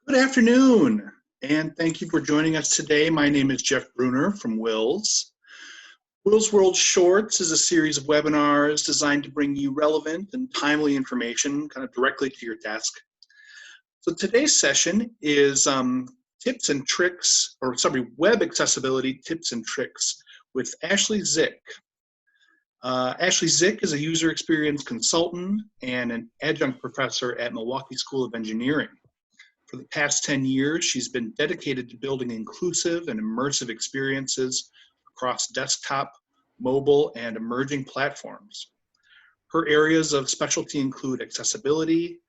Good afternoon, and thank you for joining us today. My name is Jeff Bruner from WiLS. WiLSWorld Shorts is a series of webinars designed to bring you relevant and timely information kind of directly to your desk. So today's session is tips and tricks, web accessibility tips and tricks with Ashley Dzick. Ashley Dzick is a user experience consultant and an adjunct professor at Milwaukee School of Engineering. For the past 10 years, she's been dedicated to building inclusive and immersive experiences across desktop, mobile, and emerging platforms. Her areas of specialty include accessibility,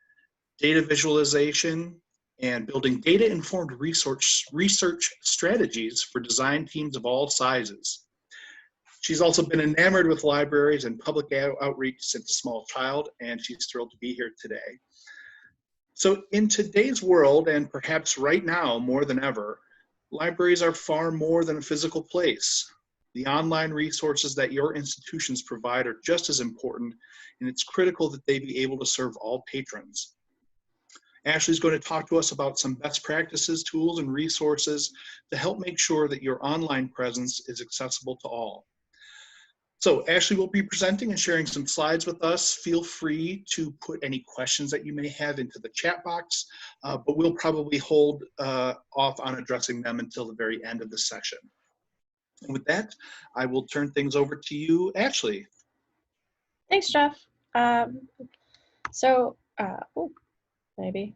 data visualization, and building data-informed research strategies for design teams of all sizes. She's also been enamored with libraries and public outreach since a small child, and she's thrilled to be here today. So in today's world, and perhaps right now more than ever, libraries are far more than a physical place. The online resources that your institutions provide are just as important, and it's critical that they be able to serve all patrons. Ashley's going to talk to us about some best practices, tools, and resources to help make sure that your online presence is accessible to all. So Ashley will be presenting and sharing some slides with us. Feel free to put any questions that you may have into the chat box, but we'll probably hold off on addressing them until the very end of the session. And with that, I will turn things over to you, Ashley. Thanks, Jeff. Maybe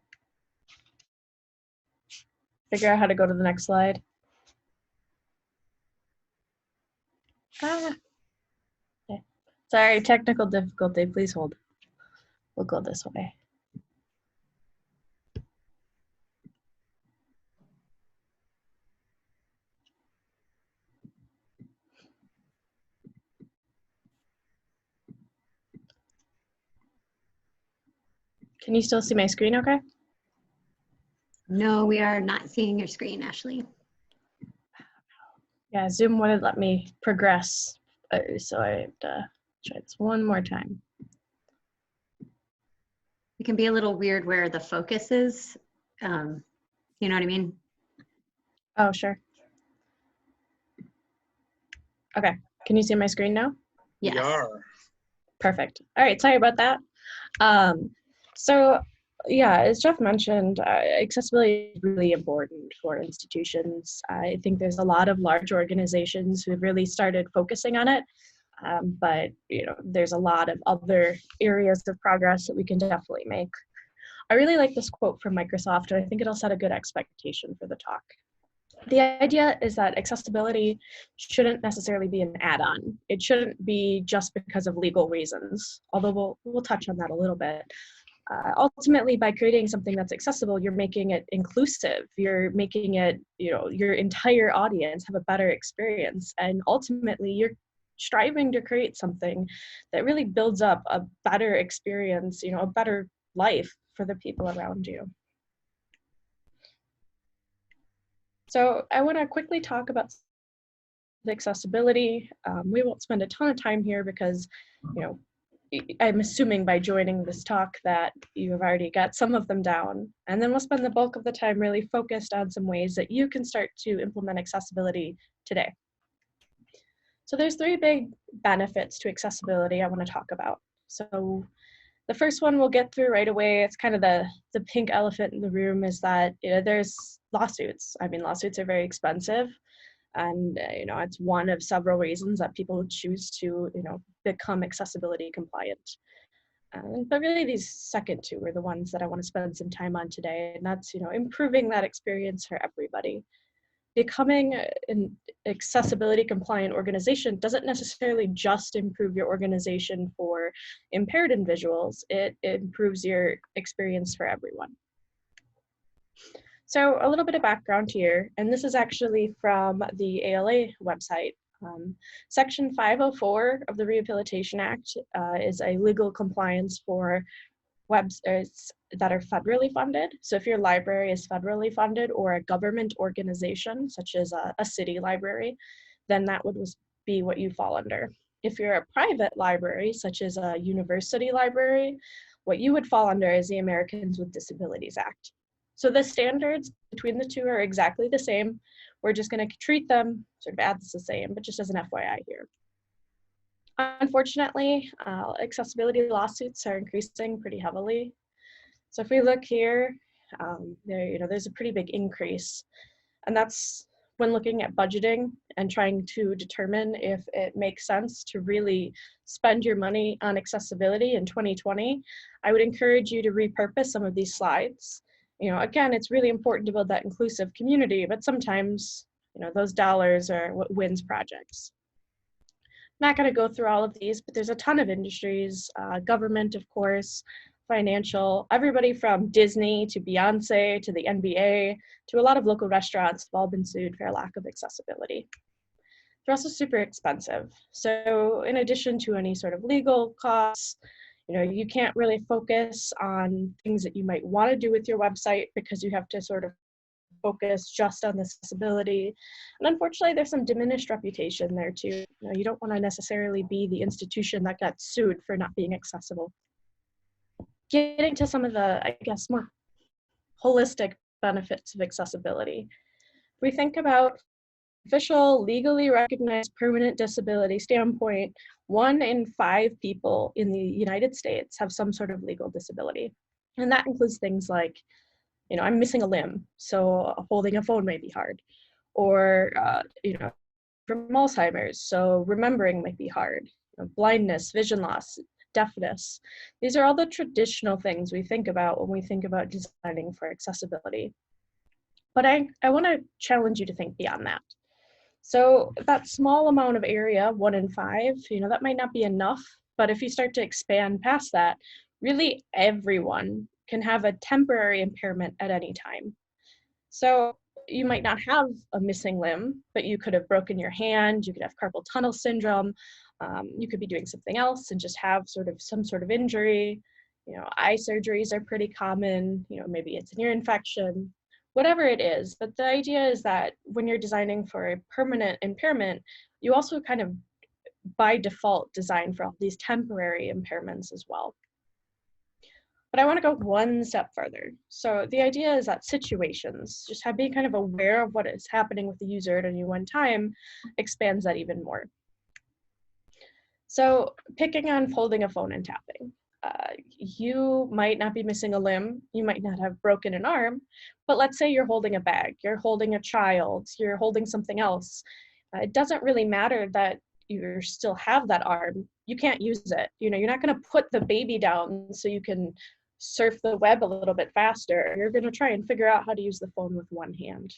figure out how to go to the next slide. Okay. Sorry, technical difficulty. Please hold. We'll go this way. Can you still see my screen okay? No, we are not seeing your screen, Ashley. Yeah, Zoom wouldn't let me progress, so I have to try this one more time. It can be a little weird where the focus is. You know what I mean? Oh, sure. Okay, can you see my screen now? Yes. We are. Perfect. All right, sorry about that. So yeah, as Jeff mentioned, accessibility is really important for institutions. I think there's a lot of large organizations who have really started focusing on it, but there's a lot of other areas of progress that we can definitely make. I really like this quote from Microsoft, and I think it'll set a good expectation for the talk. The idea is that accessibility shouldn't necessarily be an add-on. It shouldn't be just because of legal reasons, although we'll touch on that a little bit. Ultimately, by creating something that's accessible, you're making it inclusive. You're making it, your entire audience have a better experience. And ultimately, you're striving to create something that really builds up a better experience, a better life for the people around you. So I want to quickly talk about the accessibility. We won't spend a ton of time here because, I'm assuming by joining this talk that you have already got some of them down. And then we'll spend the bulk of the time really focused on some ways that you can start to implement accessibility today. So there's three big benefits to accessibility I want to talk about. So the first one we'll get through right away. It's kind of the pink elephant in the room, is that there's lawsuits. I mean, lawsuits are very expensive. And it's one of several reasons that people choose to become accessibility compliant. But really these second two are the ones that I want to spend some time on today, and that's improving that experience for everybody. Becoming an accessibility compliant organization doesn't necessarily just improve your organization for impaired individuals. It improves your experience for everyone. So a little bit of background here, and this is actually from the ALA website. Section 504 of the Rehabilitation Act is a legal compliance for websites that are federally funded. So if your library is federally funded or a government organization, such as a city library, then that would be what you fall under. If you're a private library, such as a university library, what you would fall under is the Americans with Disabilities Act. So the standards between the two are exactly the same. We're just going to treat them sort of as the same, but just as an FYI here. Unfortunately, accessibility lawsuits are increasing pretty heavily. So if we look here, there's a pretty big increase, and that's when looking at budgeting and trying to determine if it makes sense to really spend your money on accessibility in 2020. I would encourage you to repurpose some of these slides. Again, it's really important to build that inclusive community, but sometimes, those dollars are what wins projects. Not going to go through all of these, but there's a ton of industries, government, of course, financial, everybody from Disney to Beyonce to the NBA to a lot of local restaurants have all been sued for a lack of accessibility. They're also super expensive. So in addition to any sort of legal costs, you can't really focus on things that you might want to do with your website because you have to sort of focus just on the accessibility. And unfortunately, there's some diminished reputation there too. You don't want to necessarily be the institution that got sued for not being accessible. Getting to some of the, I guess, more holistic benefits of accessibility. We think about official, legally recognized permanent disability standpoint, 1 in 5 people in the United States have some sort of legal disability. And that includes things like, I'm missing a limb, so holding a phone may be hard. Or, from Alzheimer's, so remembering might be hard. Blindness, vision loss, deafness. These are all the traditional things we think about when we think about designing for accessibility. But I want to challenge you to think beyond that. So that small amount of area, 1 in 5, that might not be enough, but if you start to expand past that, really everyone can have a temporary impairment at any time. So you might not have a missing limb, but you could have broken your hand, you could have carpal tunnel syndrome, you could be doing something else and just have some sort of injury. Eye surgeries are pretty common, maybe it's an ear infection, whatever it is. But the idea is that when you're designing for a permanent impairment, you also kind of by default design for all these temporary impairments as well. But I want to go one step further. So the idea is that situations, just being kind of aware of what is happening with the user at any one time, expands that even more. So picking on folding a phone and tapping. You might not be missing a limb, you might not have broken an arm, but let's say you're holding a bag, you're holding a child, you're holding something else. It doesn't really matter that you still have that arm, you can't use it. You're not going to put the baby down so you can surf the web a little bit faster. You're going to try and figure out how to use the phone with one hand.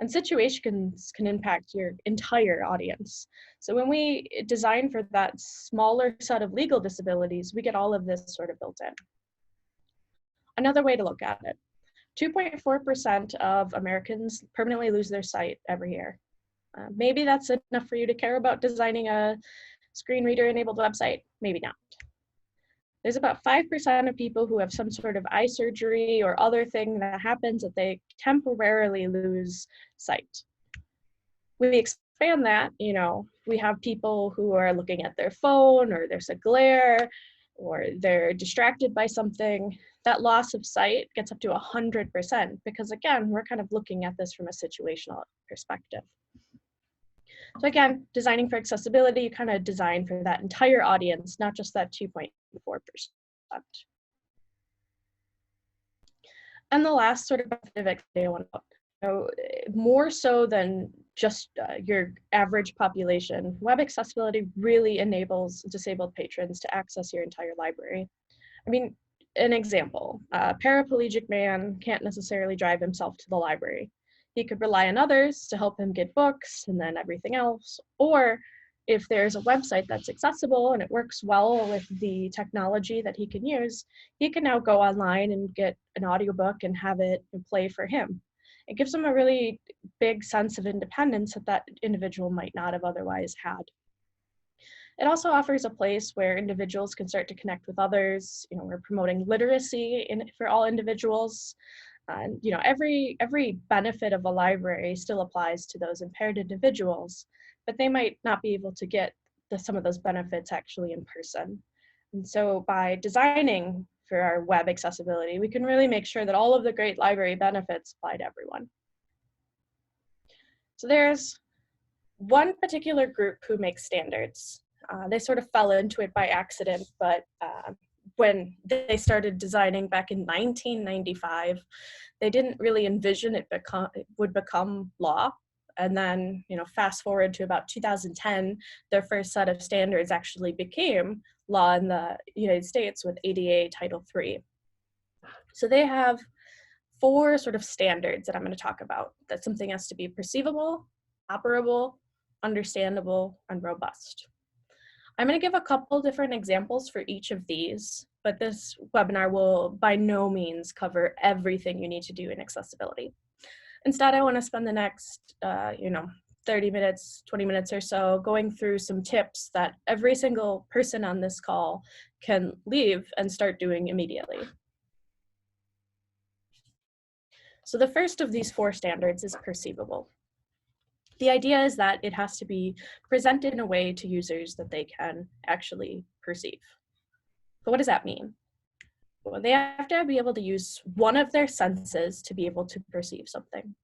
And situations can impact your entire audience. So when we design for that smaller set of legal disabilities, we get all of this sort of built in. Another way to look at it, 2.4% of Americans permanently lose their sight every year. Maybe that's enough for you to care about designing a screen reader enabled website, maybe not. There's about 5% of people who have some sort of eye surgery or other thing that happens that they temporarily lose sight. We expand that, we have people who are looking at their phone, or there's a glare, or they're distracted by something. That loss of sight gets up to 100%, because again, we're kind of looking at this from a situational perspective. So again, designing for accessibility, you kind of design for that entire audience, not just that 2.4%. And the last sort of benefit I want to more so than just your average population, web accessibility really enables disabled patrons to access your entire library. I mean, an example, a paraplegic man can't necessarily drive himself to the library. He could rely on others to help him get books and then everything else. Or if there's a website that's accessible and it works well with the technology that he can use, he can now go online and get an audiobook and have it play for him. It gives him a really big sense of independence that individual might not have otherwise had. It also offers a place where individuals can start to connect with others. We're promoting literacy for all individuals. And every benefit of a library still applies to those impaired individuals, but they might not be able to get some of those benefits actually in person. And so by designing for our web accessibility, we can really make sure that all of the great library benefits apply to everyone. So there's one particular group who makes standards. They sort of fell into it by accident, but when they started designing back in 1995, they didn't really envision it would become law. And then, fast forward to about 2010, their first set of standards actually became law in the United States with ADA Title III. So they have 4 sort of standards that I'm going to talk about, that something has to be perceivable, operable, understandable, and robust. I'm going to give a couple different examples for each of these, but this webinar will by no means cover everything you need to do in accessibility. Instead, I want to spend the next, 30 minutes, 20 minutes or so going through some tips that every single person on this call can leave and start doing immediately. So the first of these 4 standards is perceivable. The idea is that it has to be presented in a way to users that they can actually perceive. So what does that mean? Well, they have to be able to use one of their senses to be able to perceive something.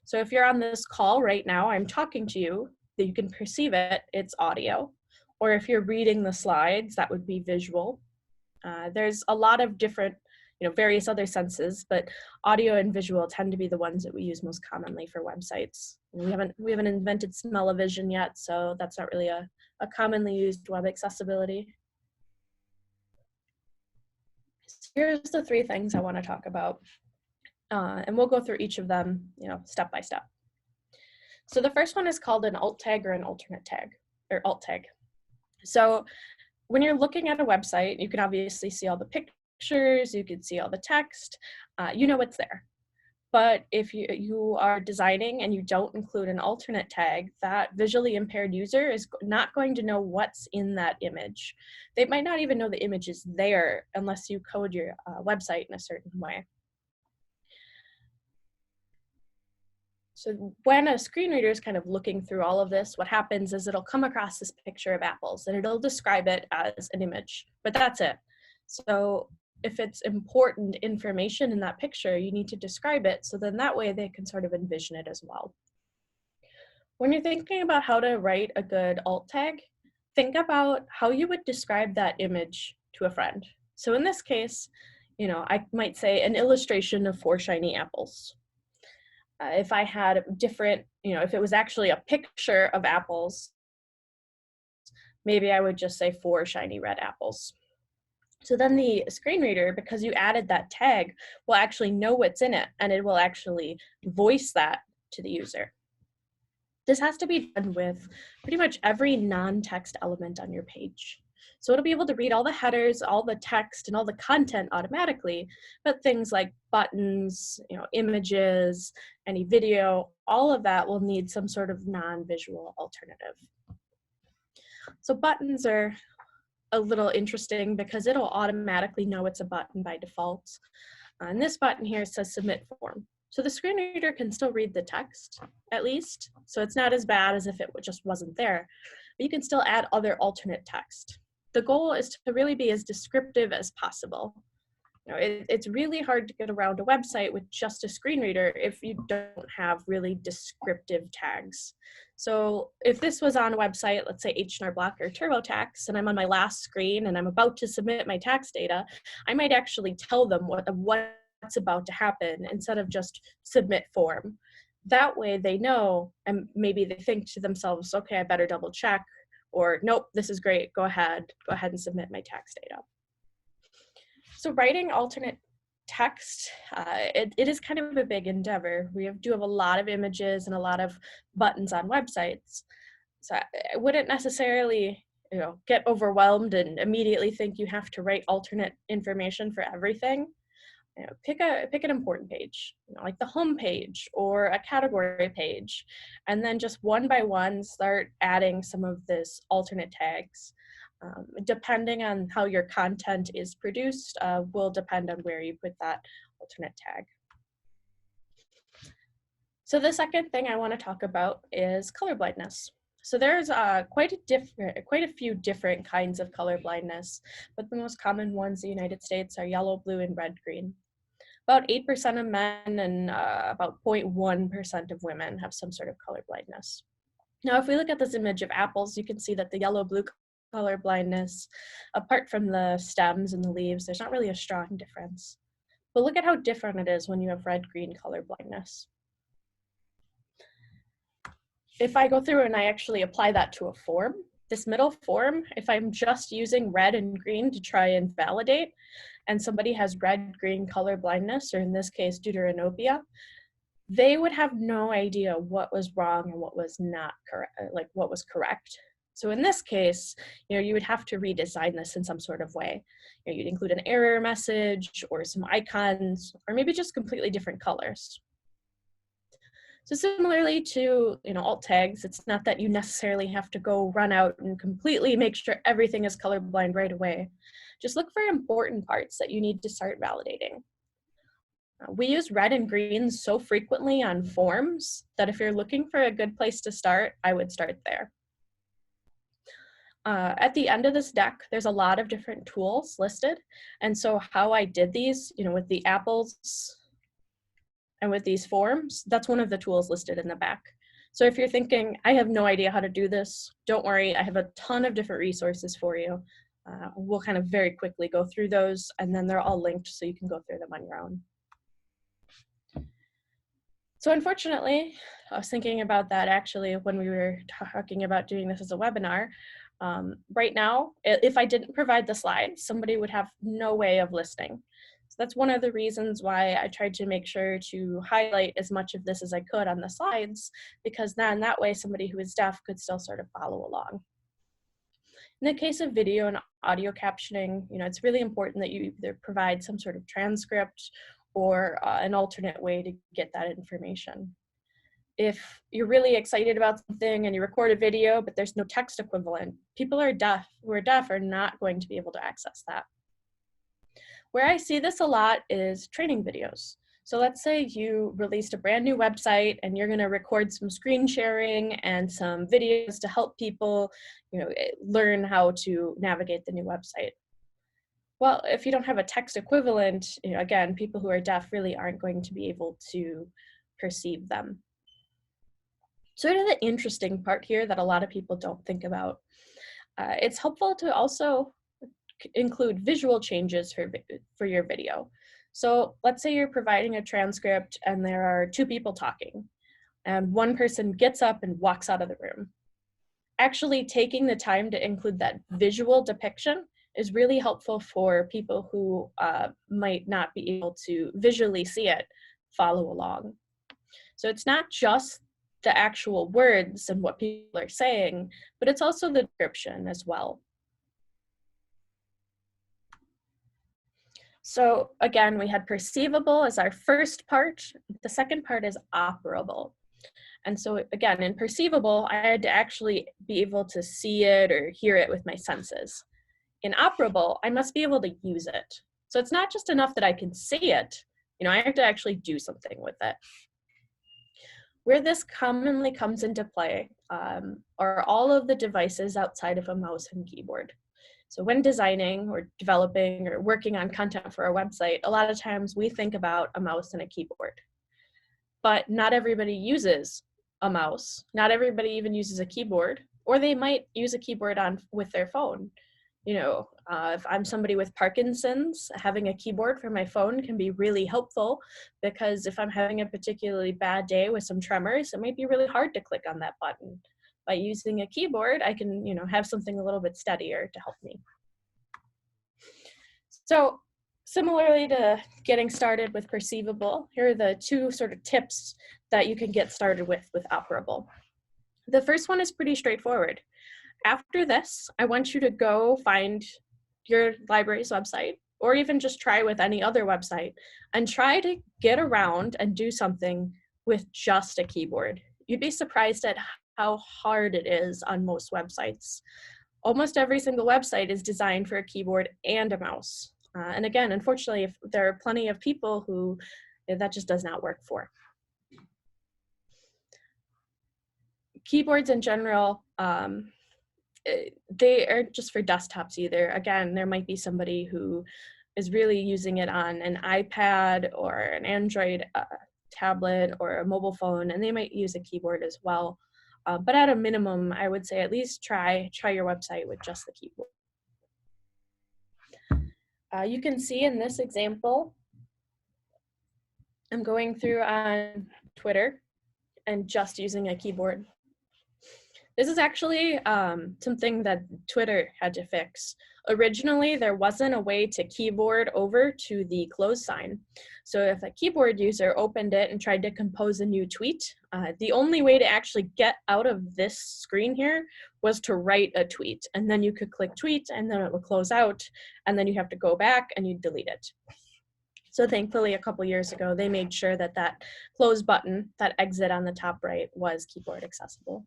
So if you're on this call right now, I'm talking to you, that you can perceive it, it's audio. Or if you're reading the slides, that would be visual. There's a lot of different, various other senses, but audio and visual tend to be the ones that we use most commonly for websites. We haven't invented smell-o-vision yet, so that's not really a commonly used web accessibility. So here's the 3 things I want to talk about, and we'll go through each of them, step by step. So the first one is called an alt tag or an alternate tag, or alt tag. So when you're looking at a website, you can obviously see all the pictures, you can see all the text, you know what's there. But if you are designing and you don't include an alternate tag, that visually impaired user is not going to know what's in that image. They might not even know the image is there unless you code your website in a certain way. So when a screen reader is kind of looking through all of this, what happens is it'll come across this picture of apples and it'll describe it as an image, but that's it. So if it's important information in that picture, you need to describe it, so then that way they can sort of envision it as well. When you're thinking about how to write a good alt tag, think about how you would describe that image to a friend. So in this case, I might say an illustration of 4 shiny apples. If I had different, if it was actually a picture of apples, maybe I would just say 4 shiny red apples. So then the screen reader, because you added that tag, will actually know what's in it, and it will actually voice that to the user. This has to be done with pretty much every non-text element on your page. So it'll be able to read all the headers, all the text, and all the content automatically, but things like buttons, images, any video, all of that will need some sort of non-visual alternative. So buttons are a little interesting because it'll automatically know it's a button by default. And this button here says submit form. So the screen reader can still read the text, at least. So it's not as bad as if it just wasn't there, but you can still add other alternate text. The goal is to really be as descriptive as possible. It's really hard to get around a website with just a screen reader if you don't have really descriptive tags. So if this was on a website, let's say H&R Block or TurboTax, and I'm on my last screen and I'm about to submit my tax data, I might actually tell them what's about to happen instead of just submit form. That way they know, and maybe they think to themselves, okay, I better double check, or nope, this is great, go ahead and submit my tax data. So writing alternate text, it is kind of a big endeavor. We do have a lot of images and a lot of buttons on websites. So I wouldn't necessarily get overwhelmed and immediately think you have to write alternate information for everything. Pick an important page, like the home page or a category page, and then just one by one start adding some of this alternate tags. Depending on how your content is produced will depend on where you put that alternate tag. So the second thing I want to talk about is colorblindness. So there's quite a few different kinds of color blindness, but the most common ones in the United States are yellow, blue, and red green. About 8% of men and about 0.1% of women have some sort of color blindness. Now, if we look at this image of apples, you can see that the yellow-blue color blindness, apart from the stems and the leaves, there's not really a strong difference. But look at how different it is when you have red-green color blindness. If I go through and I actually apply that to a form, this middle form, if I'm just using red and green to try and validate, and somebody has red-green color blindness, or in this case, deuteranopia, they would have no idea what was wrong and what was not correct, like what was correct. So in this case, you would have to redesign this in some sort of way. You'd include an error message or some icons, or maybe just completely different colors. So similarly to alt tags, it's not that you necessarily have to go run out and completely make sure everything is colorblind right away. Just look for important parts that you need to start validating. We use red and green so frequently on forms that if you're looking for a good place to start, I would start there. At the end of this deck, there's a lot of different tools listed. And so how I did these, with the apples and with these forms, that's one of the tools listed in the back. So if you're thinking, I have no idea how to do this, don't worry, I have a ton of different resources for you. We'll kind of very quickly go through those, and then they're all linked so you can go through them on your own. So unfortunately, I was thinking about that actually when we were talking about doing this as a webinar. Right now, if I didn't provide the slides, somebody would have no way of listening. So that's one of the reasons why I tried to make sure to highlight as much of this as I could on the slides, because then that way somebody who is deaf could still sort of follow along. In the case of video and audio captioning, it's really important that you either provide some sort of transcript or an alternate way to get that information. If you're really excited about something and you record a video, but there's no text equivalent, people who are deaf are not going to be able to access that. Where I see this a lot is training videos. So let's say you released a brand new website and you're going to record some screen sharing and some videos to help people, learn how to navigate the new website. Well, if you don't have a text equivalent, again, people who are deaf really aren't going to be able to perceive them. Sort of the interesting part here that a lot of people don't think about. It's helpful to also include visual changes for your video. So let's say you're providing a transcript and there are two people talking and one person gets up and walks out of the room. Actually taking the time to include that visual depiction is really helpful for people who might not be able to visually see it follow along. So it's not just the actual words and what people are saying, but it's also the description as well. So again, we had perceivable as our first part. The second part is operable. And so again, in perceivable, I had to actually be able to see it or hear it with my senses. In operable, I must be able to use it. So it's not just enough that I can see it, I have to actually do something with it. Where this commonly comes into play are all of the devices outside of a mouse and keyboard. So when designing or developing or working on content for our website, a lot of times we think about a mouse and a keyboard. But not everybody uses a mouse. Not everybody even uses a keyboard, or they might use a keyboard with their phone. If I'm somebody with Parkinson's, having a keyboard for my phone can be really helpful, because if I'm having a particularly bad day with some tremors, it might be really hard to click on that button. By using a keyboard, I can, have something a little bit steadier to help me. So similarly to getting started with perceivable, here are the two sort of tips that you can get started with operable. The first one is pretty straightforward. After this, I want you to go find your library's website, or even just try with any other website, and try to get around and do something with just a keyboard. You'd be surprised at how hard it is on most websites. Almost every single website is designed for a keyboard and a mouse. And again, unfortunately, there are plenty of people who that just does not work for. keyboards in general, they aren't just for desktops either. Again, there might be somebody who is really using it on an iPad or an Android tablet or a mobile phone, and they might use a keyboard as well. But at a minimum, I would say at least try your website with just the keyboard. You can see in this example, I'm going through on Twitter and just using a keyboard. This is actually something that Twitter had to fix. Originally, there wasn't a way to keyboard over to the close sign. So if a keyboard user opened it and tried to compose a new tweet, the only way to actually get out of this screen here was to write a tweet. And then you could click tweet and then it would close out. And then you have to go back and you delete it. So thankfully, a couple years ago, they made sure that that close button, that exit on the top right, was keyboard accessible.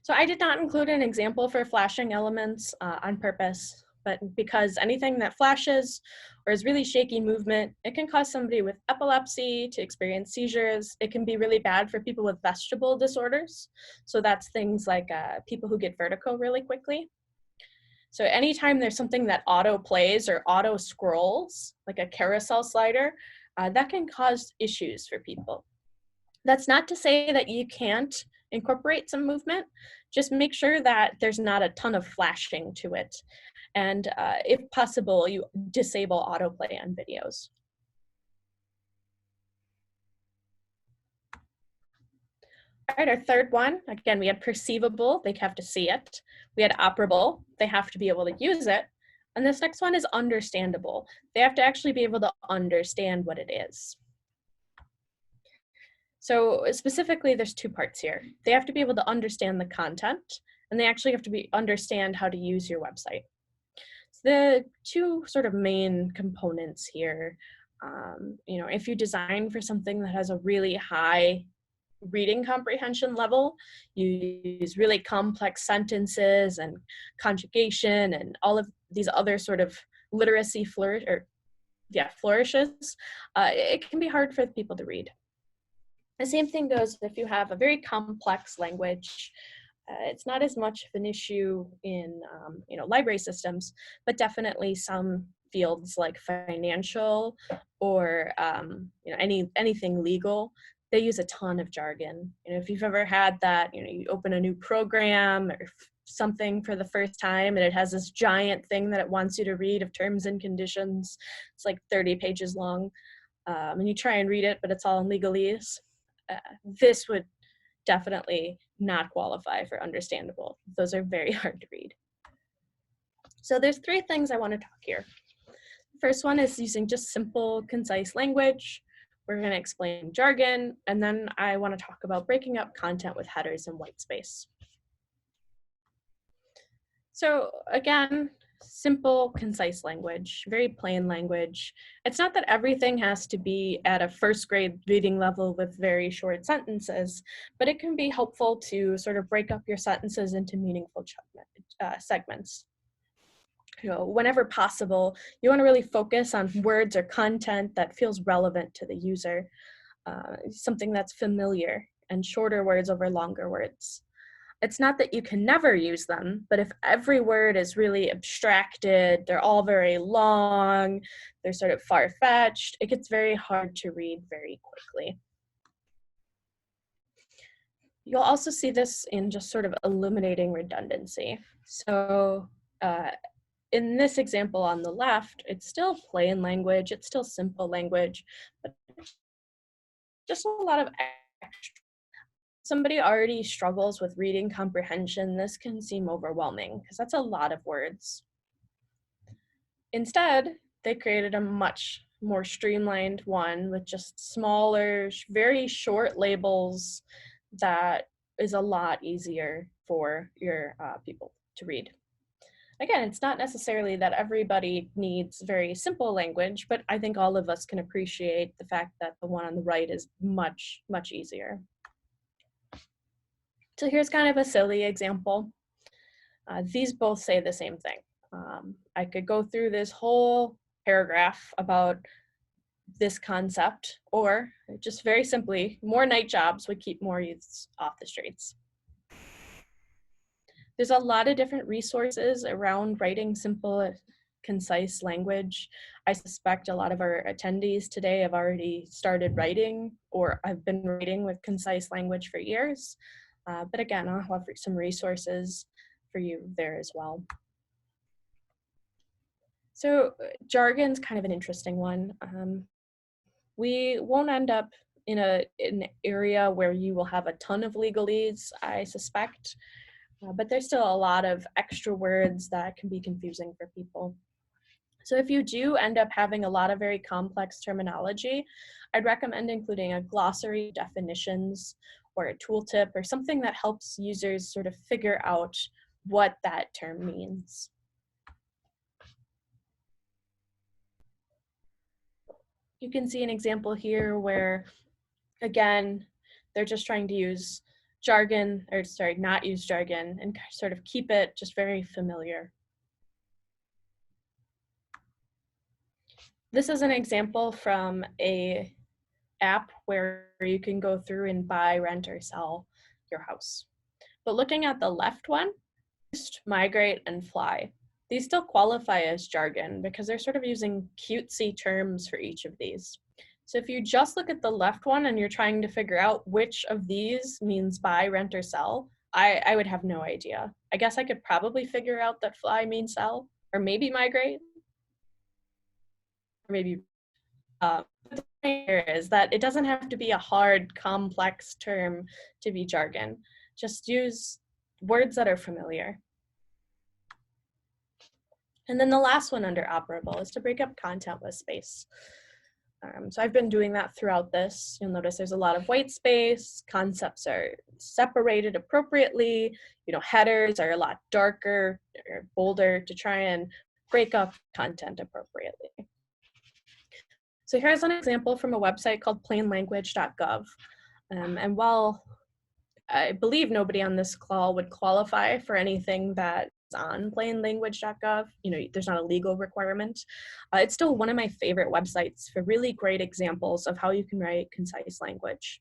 So I did not include an example for flashing elements on purpose, but because anything that flashes or is really shaky movement, it can cause somebody with epilepsy to experience seizures. It can be really bad for people with vestibular disorders. So that's things like people who get vertigo really quickly. So anytime there's something that auto plays or auto scrolls, like a carousel slider, that can cause issues for people. That's not to say that you can't incorporate some movement. Just make sure that there's not a ton of flashing to it. And if possible, you disable autoplay on videos. All right, our third one, again, we had perceivable, they have to see it. We had operable, they have to be able to use it. And this next one is understandable. They have to actually be able to understand what it is. So specifically, there's two parts here. They have to be able to understand the content, and they actually have to understand how to use your website. So the two sort of main components here, you know, if you design for something that has a really high reading comprehension level, you use really complex sentences and conjugation and all of these other sort of literacy flourishes, it can be hard for people to read. The same thing goes if you have a very complex language. It's not as much of an issue in you know, library systems, but definitely some fields like financial or you know, anything legal, they use a ton of jargon. You know, if you've ever had that, you know, you open a new program or something for the first time and it has this giant thing that it wants you to read of terms and conditions. It's like 30 pages long, and you try and read it, but it's all in legalese. This would definitely not qualify for understandable. Those are very hard to read. So there's three things I want to talk here. The first one is using just simple, concise language. We're going to explain jargon, and then I want to talk about breaking up content with headers and white space. So again, simple, concise language, very plain language. It's not that everything has to be at a first grade reading level with very short sentences, but it can be helpful to sort of break up your sentences into meaningful segments. You know, whenever possible, you want to really focus on words or content that feels relevant to the user, something that's familiar, and shorter words over longer words. It's not that you can never use them, but if every word is really abstracted, they're all very long, they're sort of far-fetched, it gets very hard to read very quickly. You'll also see this in just sort of eliminating redundancy. So in this example on the left, it's still plain language, it's still simple language, but just a lot of extra. Somebody already struggles with reading comprehension, this can seem overwhelming because that's a lot of words. Instead, they created a much more streamlined one with just smaller, very short labels that is a lot easier for your people to read. Again, it's not necessarily that everybody needs very simple language, but I think all of us can appreciate the fact that the one on the right is much, much easier. So here's kind of a silly example. These both say the same thing. I could go through this whole paragraph about this concept, or just very simply, more night jobs would keep more youths off the streets. There's a lot of different resources around writing simple, concise language. I suspect a lot of our attendees today have already started writing or have been writing with concise language for years. But again, I'll have some resources for you there as well. So jargon's kind of an interesting one. We won't end up in an area where you will have a ton of legalese, I suspect, but there's still a lot of extra words that can be confusing for people. So if you do end up having a lot of very complex terminology, I'd recommend including a glossary, definitions, or a tooltip, or something that helps users sort of figure out what that term means. You can see an example here where, again, they're just trying to use jargon, or sorry, not use jargon, and sort of keep it just very familiar. This is an example from a app where you can go through and buy, rent, or sell your house. But looking at the left one, migrate and fly. These still qualify as jargon because they're sort of using cutesy terms for each of these. So if you just look at the left one and you're trying to figure out which of these means buy, rent, or sell, I would have no idea. I guess I could probably figure out that fly means sell, or maybe migrate, or maybe the point here is that it doesn't have to be a hard, complex term to be jargon. Just use words that are familiar. And then the last one under operable is to break up content with space. So I've been doing that throughout this. You'll notice there's a lot of white space, concepts are separated appropriately, headers are a lot darker or bolder to try and break up content appropriately. So here's an example from a website called plainlanguage.gov. And while I believe nobody on this call would qualify for anything that's on plainlanguage.gov, there's not a legal requirement, it's still one of my favorite websites for really great examples of how you can write concise language.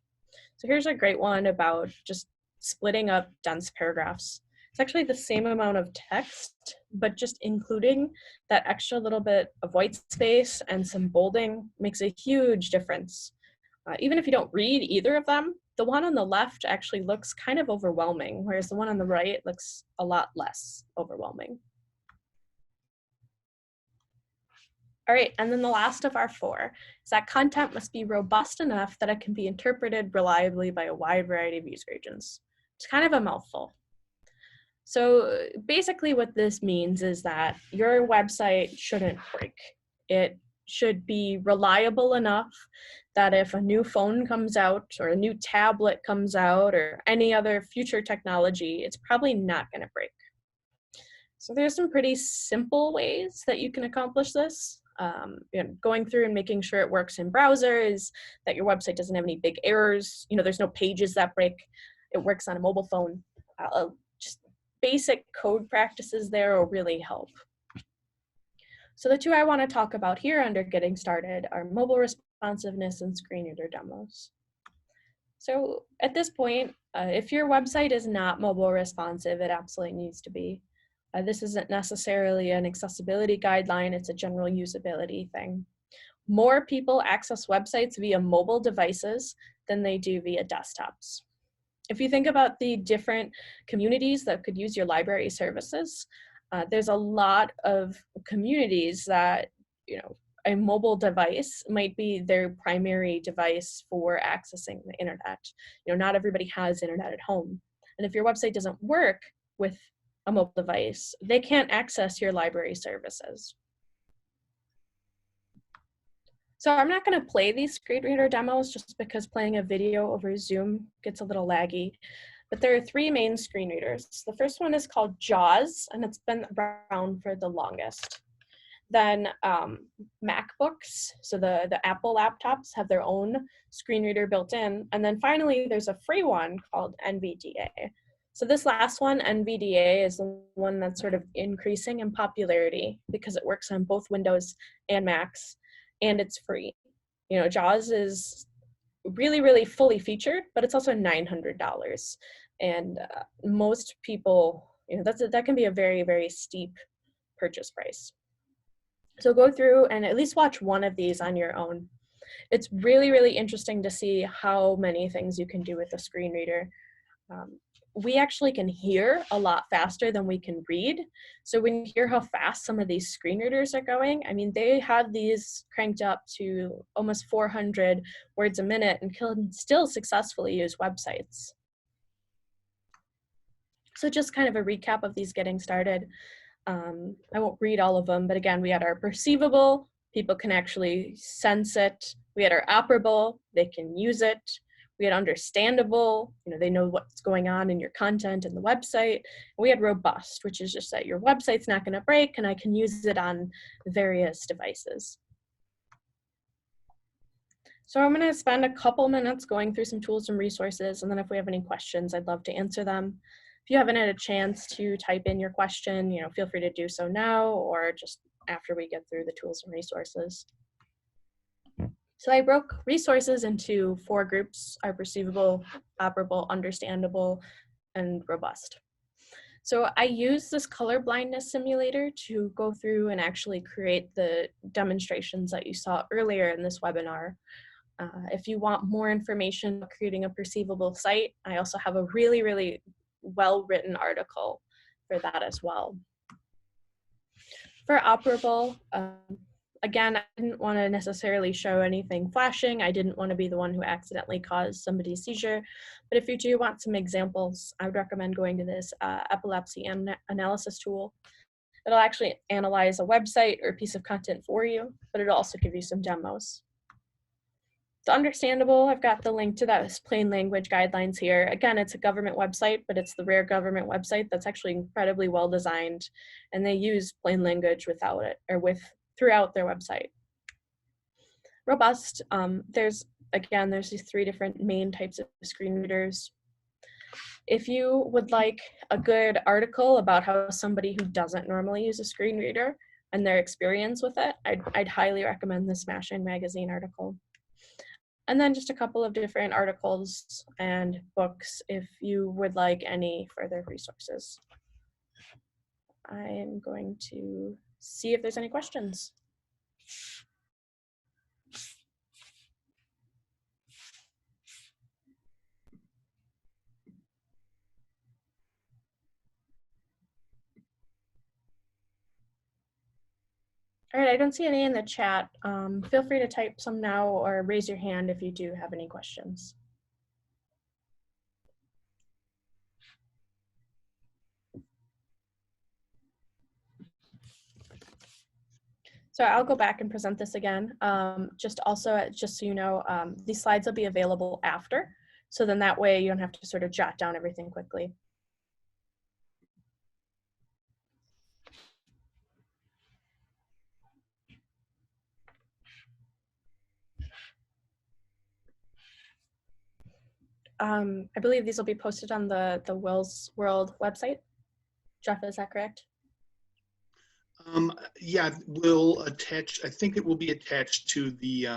So here's a great one about just splitting up dense paragraphs. It's actually the same amount of text, but just including that extra little bit of white space and some bolding makes a huge difference. Even if you don't read either of them, the one on the left actually looks kind of overwhelming, whereas the one on the right looks a lot less overwhelming. All right, and then the last of our four is that content must be robust enough that it can be interpreted reliably by a wide variety of user agents. It's kind of a mouthful. So basically what this means is that your website shouldn't break. It should be reliable enough that if a new phone comes out or a new tablet comes out or any other future technology, it's probably not going to break. So there's some pretty simple ways that you can accomplish this. Going through and making sure it works in browsers, that your website doesn't have any big errors, there's no pages that break, it works on a mobile phone. Just basic code practices there will really help. So the two I want to talk about here under getting started are mobile responsiveness and screen reader demos. So at this point, if your website is not mobile responsive, it absolutely needs to be. This isn't necessarily an accessibility guideline, it's a general usability thing. More people access websites via mobile devices than they do via desktops. If you think about the different communities that could use your library services, there's a lot of communities that, a mobile device might be their primary device for accessing the internet. Not everybody has internet at home. And if your website doesn't work with a mobile device, they can't access your library services. So I'm not going to play these screen reader demos just because playing a video over Zoom gets a little laggy. But there are three main screen readers. The first one is called JAWS, and it's been around for the longest. Then MacBooks, so the Apple laptops have their own screen reader built in. And then finally, there's a free one called NVDA. So this last one, NVDA, is the one that's sort of increasing in popularity because it works on both Windows and Macs, and it's free. You know, JAWS is really, really fully featured, but it's also $900. And most people, you know, that can be a very, very steep purchase price. So go through and at least watch one of these on your own. It's really, really interesting to see how many things you can do with a screen reader. We actually can hear a lot faster than we can read. So when you hear how fast some of these screen readers are going, I mean, they have these cranked up to almost 400 words a minute and can still successfully use websites. So just kind of a recap of these getting started. I won't read all of them, but again, we had our perceivable, people can actually sense it. We had our operable, they can use it. We had understandable, you know, they know what's going on in your content and the website. We had robust, which is just that your website's not going to break and I can use it on various devices. So I'm going to spend a couple minutes going through some tools and resources, and then if we have any questions, I'd love to answer them. If you haven't had a chance to type in your question, you know, feel free to do so now or just after we get through the tools and resources. So I broke resources into 4 groups: our perceivable, operable, understandable, and robust. So I use this colorblindness simulator to go through and actually create the demonstrations that you saw earlier in this webinar. If you want more information about creating a perceivable site, I also have a really, really well-written article for that as well. For operable, again, I didn't want to necessarily show anything flashing. I didn't want to be the one who accidentally caused somebody's seizure. But if you do want some examples, I would recommend going to this epilepsy analysis tool. It'll actually analyze a website or a piece of content for you, but it'll also give you some demos. The understandable, I've got the link to that plain language guidelines here. Again, it's a government website, but it's the rare government website that's actually incredibly well designed, and they use plain language without it, or throughout their website. Robust, there's these 3 different main types of screen readers. If you would like a good article about how somebody who doesn't normally use a screen reader and their experience with it, I'd highly recommend the Smashing Magazine article. And then just a couple of different articles and books if you would like any further resources. I am going to see if there's any questions. All right, I don't see any in the chat. Feel free to type some now or raise your hand if you do have any questions. So I'll go back and present this again. Just so you know, these slides will be available after. So then that way you don't have to sort of jot down everything quickly. I believe these will be posted on the WiLSWorld website. Jeff, is that correct? Yeah, we'll attach, I think it will be attached to the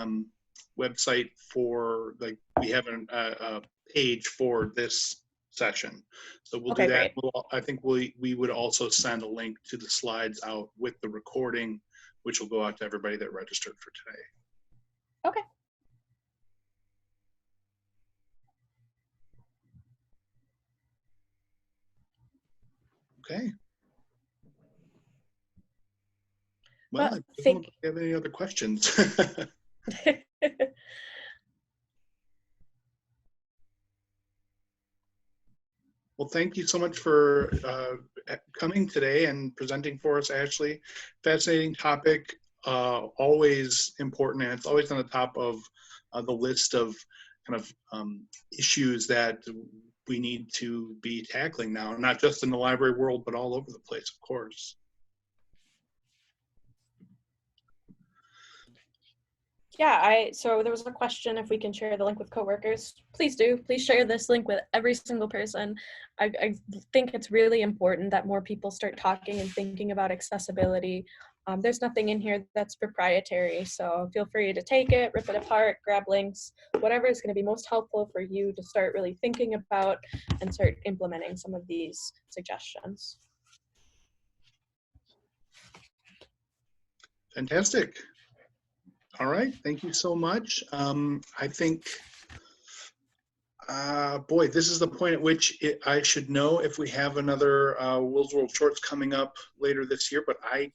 website for, like, we have a page for this session. So we'll do that. I think we would also send a link to the slides out with the recording, which will go out to everybody that registered for today. Okay. Okay. Well, I don't know if you have any other questions. Well, thank you so much for coming today and presenting for us, Ashley. Fascinating topic, always important, and it's always on the top of the list of kind of issues that we need to be tackling now, not just in the library world, but all over the place, of course. Yeah, so there was a question if we can share the link with coworkers. Please do. Please share this link with every single person. I think it's really important that more people start talking and thinking about accessibility There's nothing in here that's proprietary, so feel free to take it, rip it apart, grab links, whatever is going to be most helpful for you to start really thinking about and start implementing some of these suggestions. Fantastic. All right, thank you so much. I think, boy, this is the point at which I should know if we have another WiLSWorld Shorts coming up later this year, but I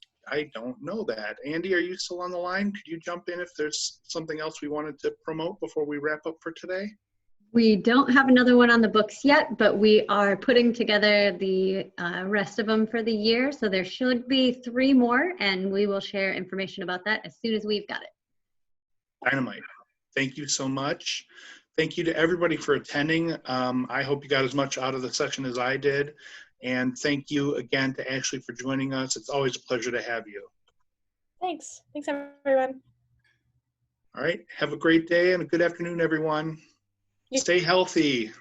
don't know that. Andy, are you still on the line? Could you jump in if there's something else we wanted to promote before we wrap up for today? We don't have another one on the books yet, but we are putting together the rest of them for the year. So there should be 3 more, and we will share information about that as soon as we've got it. Dynamite. Thank you so much. Thank you to everybody for attending. I hope you got as much out of the session as I did. And thank you again to Ashley for joining us. It's always a pleasure to have you. Thanks. Thanks, everyone. All right. Have a great day and a good afternoon, everyone. Stay healthy.